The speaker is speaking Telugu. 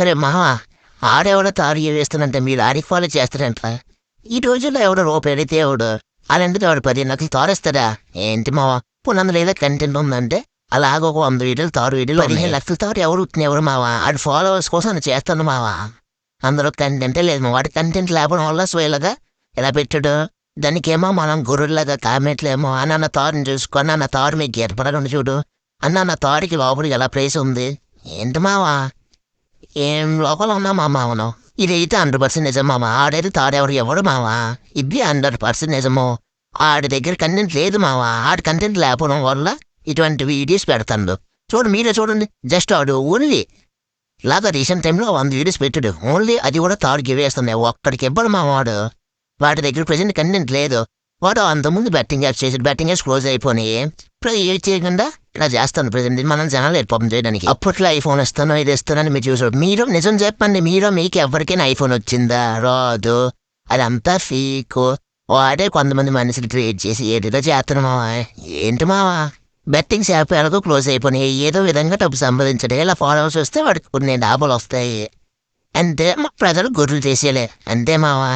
సరే మావా, ఆడెవడో తారు వేస్తున్నంటే మీరు ఆడికి ఫాలో చేస్తారంట. ఈ రోజుల్లో ఎవడో రూపాయి ఎవడు అలాంటిది వాడు 10 లక్షలు తారేస్తాడా ఏంటి మావా? పునందులో ఏదో కంటెంట్ ఉందంటే అలాగ ఒక 100 వీడియోలు తారు వీడియోలు 15 లక్షలు తారు ఎవరు మావా? ఆడి ఫాలోవర్స్ కోసం చేస్తాను మావా. అందులో కంటెంటే లేదు మా వాడి కంటెంట్ లేకపోవడం వల్ల స్వేలగా ఎలా పెట్టాడు. దానికేమో మనం గొర్రెలాగా కామెంట్లేమో అన్న తారుని చూసుకొని అన్న తారు మీకు ఏర్పడకుండా చూడు అన్న తారుకి లోపలికి ఎలా ప్లేస్ ఉంది ఏంటి మావా? ఏం లోపల ఉన్నా మా మామను ఇదైతే 100% నిజం మామ. ఆడైతే ఎవడు మావా? ఇది 100% నిజము. ఆడి దగ్గర కంటెంట్ లేదు మావా. ఆడి కంటెంట్ లేకపోవడం వల్ల ఇటువంటి వీడియోస్ పెడతాడు. మీరే చూడండి, జస్ట్ ఆడు ఓన్లీ ఇలాగా రీసెంట్ టైంలో 100 వీడియోస్ పెట్టాడు. ఓన్లీ అది కూడా తాడు గివేస్తుంది. ఒక్కడికి ఇవ్వడు మా వాడి దగ్గర ప్రజెంట్ కంటెంట్ లేదు. వాడు అంతకుముందు బెట్టింగ్ యాప్స్ చేసాడు. బెట్టింగ్ యాప్స్ క్లోజ్ అయిపోయినాయి. ఇప్పుడు ఏది చేయకుండా ఇలా చేస్తాను ప్రజెంట్. మనం జనాలు ఏర్పాటు చేయడానికి అప్పట్లో ఐఫోన్ ఇస్తాను ఇది ఇస్తానని మీరు చూసాడు. మీరు నిజం చెప్పండి, మీకు ఎవరికైనా ఐఫోన్ వచ్చిందా? రాదు. అదంతా ఫీకు. వాడే కొంతమంది మనుషులు క్రియేట్ చేసి ఏదో చేస్తాను మావా. ఏంటి మావా? బెట్టింగ్స్ యాప్ ఎలాగో క్లోజ్ అయిపోయినాయి. ఏదో విధంగా డబ్బు సంపాదించడం ఇలా ఫాలోవర్స్ వస్తే వాడికి కొన్ని లాభాలు వస్తాయి. అంతే ప్రజలు గొర్రెలు చేసేలే అంతే మావా.